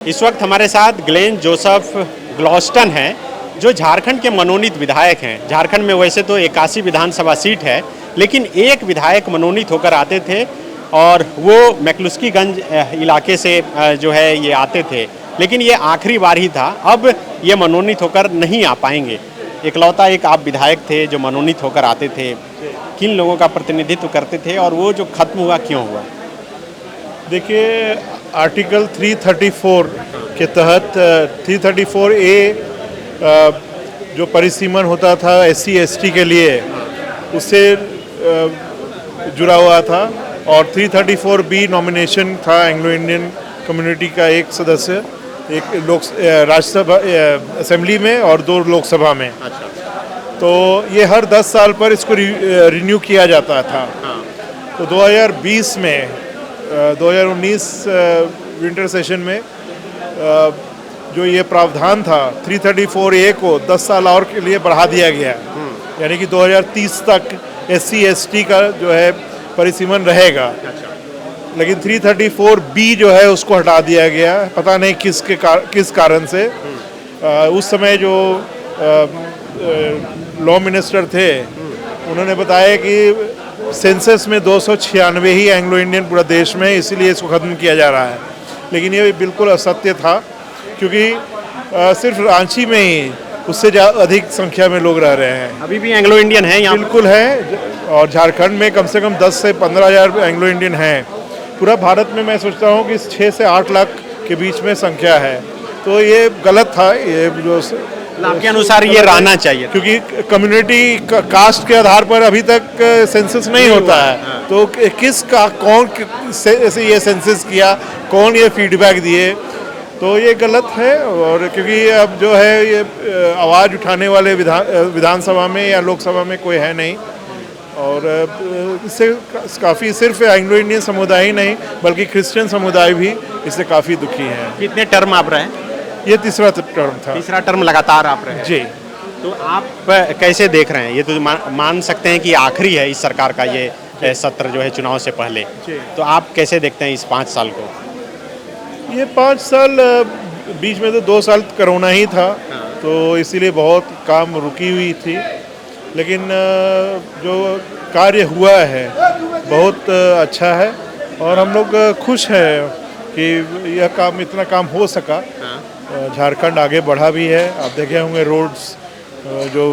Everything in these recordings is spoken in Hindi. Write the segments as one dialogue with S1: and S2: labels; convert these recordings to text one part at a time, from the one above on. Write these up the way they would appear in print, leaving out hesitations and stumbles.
S1: इस वक्त हमारे साथ ग्लेन जोसेफ ग्लॉस्टन हैं, जो झारखंड के मनोनीत विधायक हैं। झारखंड में वैसे तो 81 विधानसभा सीट है, लेकिन एक विधायक मनोनीत होकर आते थे और वो मैक्लुस्कीगंज इलाके से जो है ये आते थे, लेकिन ये आखिरी बार ही था। अब ये मनोनीत होकर नहीं आ पाएंगे। इकलौता एक आप विधायक थे जो मनोनीत होकर आते थे, किन लोगों का प्रतिनिधित्व करते थे और वो जो खत्म हुआ क्यों हुआ?
S2: देखिए, आर्टिकल 334 के तहत 334A जो परिसीमन होता था SC ST के लिए, उससे जुड़ा हुआ था। और 334B नॉमिनेशन था एंग्लो इंडियन कम्युनिटी का एक सदस्य, एक राज्यसभा असेंबली में और 2 लोकसभा में।
S1: अच्छा।
S2: तो ये हर 10 साल पर इसको रिन्यू किया जाता था। तो 2020 में 2019 विंटर सेशन में जो ये प्रावधान था 334A को 10 साल और के लिए बढ़ा दिया गया, यानी कि 2030 तक SC ST का जो है परिसीमन रहेगा। लेकिन 334B जो है उसको हटा दिया गया, पता नहीं किस कारण से। उस समय जो लॉ मिनिस्टर थे उन्होंने बताया कि सेंसस में 296 ही एंग्लो इंडियन पूरा देश में, इसीलिए इसको ख़त्म किया जा रहा है। लेकिन ये बिल्कुल असत्य था, क्योंकि सिर्फ रांची में ही उससे अधिक संख्या में लोग रह रहे हैं।
S1: अभी भी एंग्लो इंडियन है यहाँ?
S2: बिल्कुल है, और झारखंड में कम से कम 10 से 15 हज़ार एंग्लो इंडियन हैं। पूरा भारत में मैं सोचता हूँ कि 6 से 8 लाख के बीच में संख्या है। तो ये गलत था, ये जो
S1: आपके अनुसार ये रहना चाहिए,
S2: क्योंकि कम्युनिटी कास्ट के आधार पर अभी तक सेंसस नहीं होता है। तो कौन से ये सेंसस किया, कौन ये फीडबैक दिए, तो ये गलत है। और क्योंकि अब जो है ये आवाज़ उठाने वाले विधानसभा में या लोकसभा में कोई है नहीं, और इससे काफ़ी सिर्फ एंग्लो इंडियन समुदाय ही नहीं बल्कि क्रिश्चियन समुदाय भी इससे काफ़ी दुखी हैं।
S1: कितने टर्म आप रहे?
S2: ये तीसरा टर्म था।
S1: तीसरा टर्म लगातार आप रहे
S2: जी।
S1: तो आप कैसे देख रहे हैं? ये तो मान सकते हैं कि आखिरी है इस सरकार का ये सत्र जो है चुनाव से पहले। तो आप कैसे देखते हैं इस 5 साल को?
S2: ये 5 साल, बीच में तो 2 साल कोरोना ही था, तो इसीलिए बहुत काम रुकी हुई थी। लेकिन जो कार्य हुआ है बहुत अच्छा है, और हम लोग खुश हैं कि यह काम, इतना काम हो सका। झारखंड आगे बढ़ा भी है। आप देखे होंगे रोड्स जो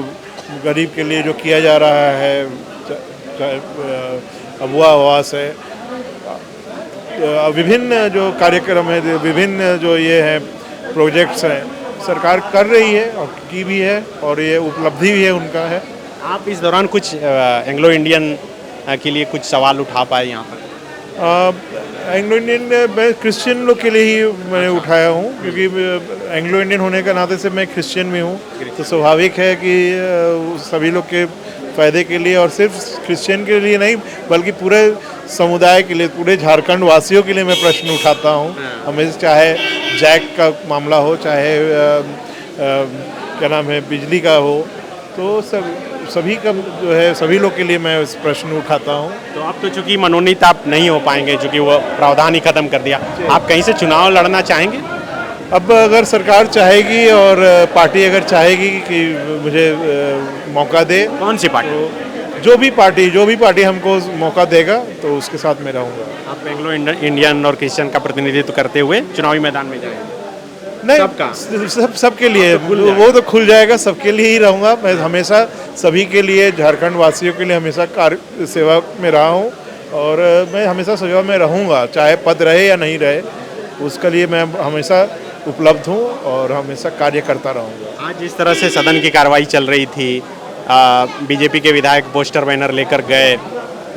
S2: गरीब के लिए जो किया जा रहा है, अबुआ आवास है, विभिन्न जो कार्यक्रम है, विभिन्न जो ये हैं प्रोजेक्ट्स हैं, सरकार कर रही है और की भी है, और ये उपलब्धि भी है उनका है।
S1: आप इस दौरान कुछ एंग्लो इंडियन के लिए कुछ सवाल उठा पाए यहाँ पर?
S2: एंग्लो इंडियन मैं क्रिश्चियन लोग के लिए ही मैंने उठाया हूँ, क्योंकि एंग्लो इंडियन होने का नाते से मैं क्रिश्चियन भी हूँ। तो स्वाभाविक है कि सभी लोग के फ़ायदे के लिए, और सिर्फ क्रिश्चियन के लिए नहीं बल्कि पूरे समुदाय के लिए, पूरे झारखंड वासियों के लिए मैं प्रश्न उठाता हूँ। हमें चाहे जैक का मामला हो, चाहे क्या नाम है बिजली का हो, तो सभी का जो है सभी लोग के लिए मैं इस प्रश्न उठाता हूँ।
S1: तो आप तो चूंकि मनोनीत आप नहीं हो पाएंगे, चूंकि वो प्रावधान ही खत्म कर दिया, आप कहीं से चुनाव लड़ना चाहेंगे?
S2: अब अगर सरकार चाहेगी और पार्टी अगर चाहेगी कि मुझे मौका दे,
S1: कौन सी पार्टी?
S2: तो जो भी पार्टी हमको मौका देगा तो उसके साथ मैं रहूँगा।
S1: आप एंग्लो इंडियन और क्रिश्चियन का प्रतिनिधित्व करते हुए चुनावी मैदान में जाएंगे?
S2: नहीं, सबके लिए वो तो खुल जाएगा, सबके लिए ही रहूँगा। मैं हमेशा सभी के लिए, झारखंड वासियों के लिए हमेशा कार्य सेवा में रहा हूँ, और मैं हमेशा सेवा में रहूँगा, चाहे पद रहे या नहीं रहे, उसके लिए मैं हमेशा उपलब्ध हूँ और हमेशा कार्य करता रहूँगा।
S1: आज जिस तरह से सदन की कार्रवाई चल रही थी, बीजेपी के विधायक पोस्टर बैनर लेकर गए,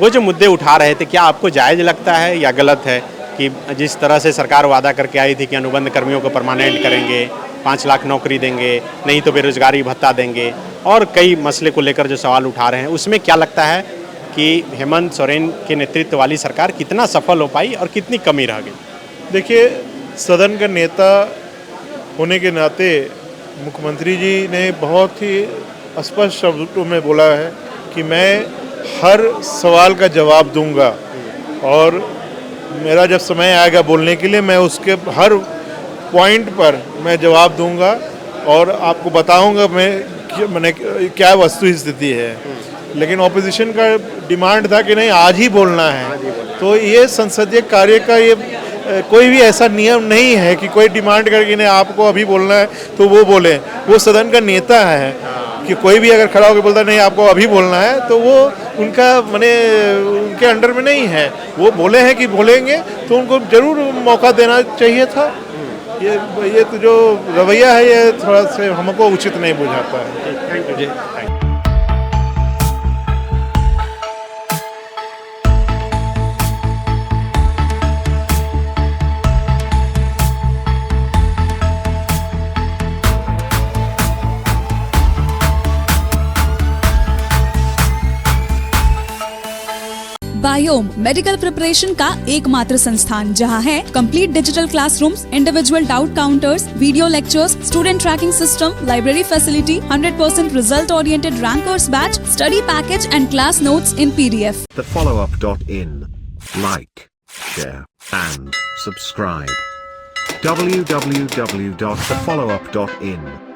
S1: वो जो मुद्दे उठा रहे थे, क्या आपको जायज़ लगता है या गलत है कि जिस तरह से सरकार वादा करके आई थी कि अनुबंध कर्मियों को परमानेंट करेंगे, 5 लाख नौकरी देंगे, नहीं तो बेरोजगारी भत्ता देंगे, और कई मसले को लेकर जो सवाल उठा रहे हैं, उसमें क्या लगता है कि हेमंत सोरेन के नेतृत्व वाली सरकार कितना सफल हो पाई और कितनी कमी रह गई?
S2: देखिए, सदन का नेता होने के नाते मुख्यमंत्री जी ने बहुत ही स्पष्ट शब्दों में बोला है कि मैं हर सवाल का जवाब दूंगा, और मेरा जब समय आएगा बोलने के लिए मैं उसके हर पॉइंट पर मैं जवाब दूंगा और आपको बताऊंगा मैंने क्या वस्तु स्थिति है। लेकिन ऑपोजिशन का डिमांड था कि नहीं आज ही बोलना है। तो ये संसदीय कार्य का ये कोई भी ऐसा नियम नहीं है कि कोई डिमांड करके नहीं आपको अभी बोलना है तो वो बोले। वो सदन का नेता है कि कोई भी अगर खड़ा होकर बोलता नहीं आपको अभी बोलना है तो वो उनका माने उनके अंडर में नहीं है। वो बोले हैं कि बोलेंगे तो उनको जरूर मौका देना चाहिए था। ये तो जो रवैया है ये थोड़ा से हमको उचित नहीं बुझाता है।
S1: Thank you.
S3: Biome medical preparation का एकमात्र संस्थान जहां है complete digital classrooms, individual doubt counters, video lectures, student tracking system, library facility, 100% result oriented rankers batch, study package and class notes in PDF.
S4: thefollowup.in. Like, share, and subscribe. www.thefollowup.in